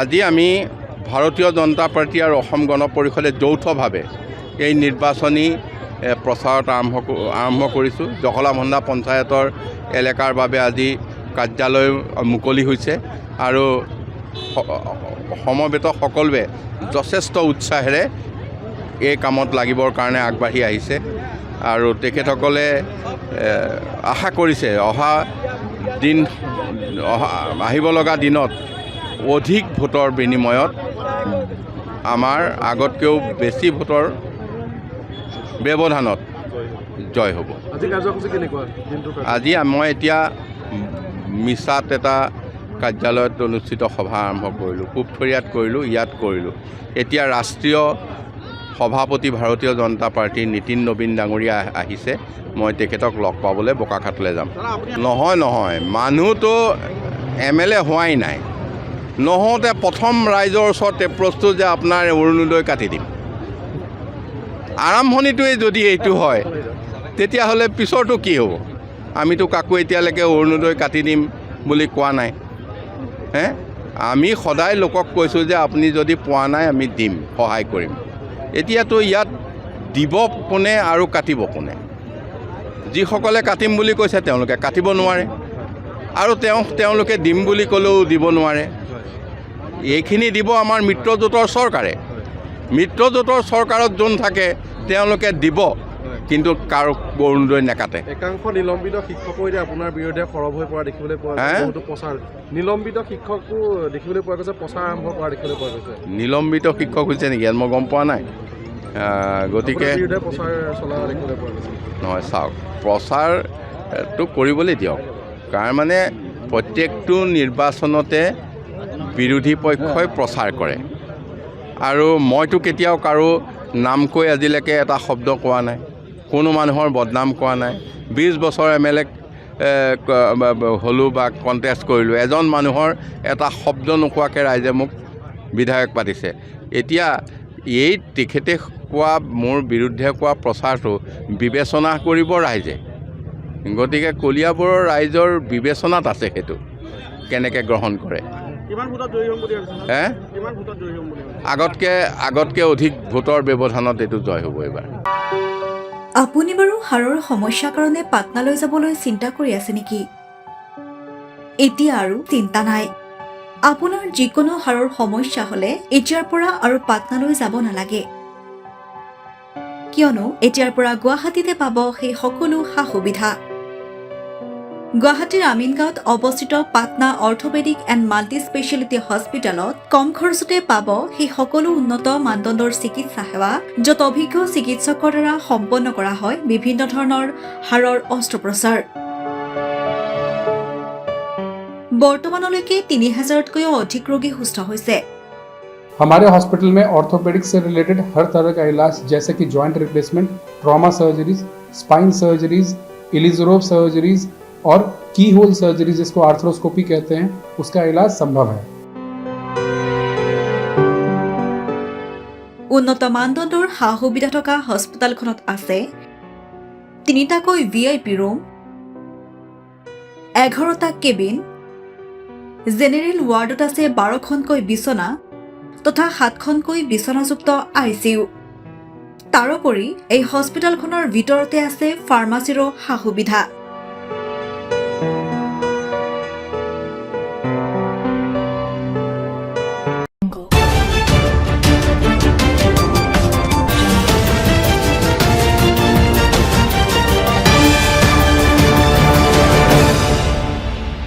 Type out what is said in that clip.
আজি আমি ভাৰতীয় জনতা পাৰ্টি আৰু অসম গণ পৰিষদে যৌথভাৱে এই নিৰ্বাচনী প্ৰচাৰত আৰম্ভ কৰিছোঁ। জখলাবন্ধা পঞ্চায়তৰ এলেকাৰ বাবে আজি কাৰ্যালয় মুকলি হৈছে আৰু সমবেত সকলোৱে যথেষ্ট উৎসাহেৰে এই কামত লাগিবৰ কাৰণে আগবাঢ়ি আহিছে আৰু তেখেতসকলে আশা কৰিছে আহিব লগা দিনত অধিক ভোটৰ বিনিময়ত আমাৰ আগতকৈও বেছি ভোটৰ ব্যৱধানত জয় হ'ব। আজি মই এতিয়া মিছাত এটা কাৰ্যালয়ত অনুষ্ঠিত সভা আৰম্ভ কৰিলোঁ, পূবথৰীয়াত কৰিলোঁ, ইয়াত কৰিলোঁ। এতিয়া ৰাষ্ট্ৰীয় সভাপতি ভাৰতীয় জনতা পাৰ্টীৰ নীতিন নবীন ডাঙৰীয়া আহিছে, মই তেখেতক লগ পাবলৈ বোকাখাতলৈ যাম। নহয় মানুহটো MLA হোৱাই নাই। নহওঁতে প্ৰথম ৰাইজৰ ওচৰত প্ৰস্তুত যে আপোনাৰ অৰুণোদয় কাটি দিম। আৰম্ভণিটোৱে যদি এইটো হয় তেতিয়াহ'লে পিছৰটো কি হ'ব? আমিতো কাকো এতিয়ালৈকে অৰুণোদয় কাটি দিম বুলি কোৱা নাই। আমি সদায় লোকক কৈছোঁ যে আপুনি যদি পোৱা নাই আমি দিম, সহায় কৰিম। এতিয়াতো ইয়াত দিব কোনে আৰু কাটিব কোনে? যিসকলে কাটিম বুলি কৈছে তেওঁলোকে কাটিব নোৱাৰে আৰু তেওঁলোকে দিম বুলি ক'লেও দিব নোৱাৰে। এইখিনি দিব আমাৰ মিত্ৰজোঁটৰ চৰকাৰে। মিত্ৰজোঁটৰ চৰকাৰত যোন থাকে তেওঁলোকে দিব, কিন্তু কাৰো অৰুণোদয় নাকাটে। একাংশ নিলম্বিত শিক্ষকো এতিয়া আপোনাৰ বিৰুদ্ধে সৰব হৈ পৰা দেখিবলৈ পোৱা গৈছে। বহুতো প্ৰচাৰ নিলম্বিত শিক্ষকো দেখিবলৈ পোৱা গৈছে, প্ৰচাৰ আৰম্ভ কৰা দেখিবলৈ পোৱা গৈছে। নিলম্বিত শিক্ষক হৈছে নেকি? মই গম পোৱা নাই। গতিকে প্ৰচাৰ চলা দেখিবলৈ পোৱা গৈছে। নহয়, চাওক, প্ৰচাৰটো কৰিবলৈ দিয়ক। কাৰণ মানে প্ৰত্যেকটো নিৰ্বাচনতে বিৰোধী পক্ষই প্ৰচাৰ কৰে আৰু মইতো কেতিয়াও কাৰো নাম কৈ আজিলৈকে এটা শব্দ কোৱা নাই, কোনো মানুহৰ বদনাম কোৱা নাই। 20 বছৰ MLA হ'লোঁ বা কণ্টেষ্ট কৰিলোঁ, এজন মানুহৰ এটা শব্দ নোকোৱাকৈ ৰাইজে মোক বিধায়ক পাতিছে। এতিয়া এই তেখেতে কোৱা, মোৰ বিৰুদ্ধে কোৱা প্ৰচাৰটো বিবেচনা কৰিব ৰাইজে। গতিকে কলিয়াবৰৰ ৰাইজৰ বিবেচনাত আছে সেইটো কেনেকৈ গ্ৰহণ কৰে। আগতকৈ অধিক ভোটৰ ব্যৱধানত এইটো জয় হ'ব এইবাৰ। আপুনি বাৰু হাড়ৰ সমস্যাৰ কাৰণে পাটনালৈ যাবলৈ চিন্তা কৰি আছে নেকি? এতিয়া আৰু চিন্তা নাই। আপোনাৰ যিকোনো হাড়ৰ সমস্যা হ'লে এতিয়াৰ পৰা আৰু পাটনালৈ যাব নালাগে, কিয়নো এতিয়াৰ পৰা গুৱাহাটীতে পাব সেই সকলো সা সুবিধা। গুৱাহাটীৰ আমিনগাঁৱত অৱস্থিত Patna orthopaedic and multi speciality হস্পিটেলত কম খৰচতে পাব সেই সকলো উন্নত মানদণ্ডৰ চিকিৎসা সেৱা, য'ত অভিজ্ঞ চিকিৎসকৰ দ্বাৰা সম্পন্ন কৰা হয় বিভিন্ন ধৰণৰ হাড়ৰ অস্ত্ৰোপচাৰ। বৰ্তমানলৈকে 3000তকৈও অধিক ৰোগী সুস্থ হৈছে। हमारे हॉस्पिटल में ऑर्थोपेडिक्स से रिलेटेड हर तरह का इलाज जैसे कि joint replacement, trauma surgeries, spine surgeries, इलिजोरोब सर्जरीज और की होल सर्जरी जिसको आर्थ्रोस्कोपी कहते हैं, उसका इलाज संभव है। উন্নত মানদণ্ডৰ সা সুবিধা থকা হস্পিটেলখনত আছে 3টাকৈ VIP ৰুম, 11টা কেবিন, জেনেৰেল ৱাৰ্ডত আছে 12খনকৈ বিচনা তথা 7খনকৈ বিচনাযুক্ত ICU। তাৰোপৰি এই হস্পিটেলখনৰ ভিতৰতে আছে ফাৰ্মাচীৰো সা সুবিধা।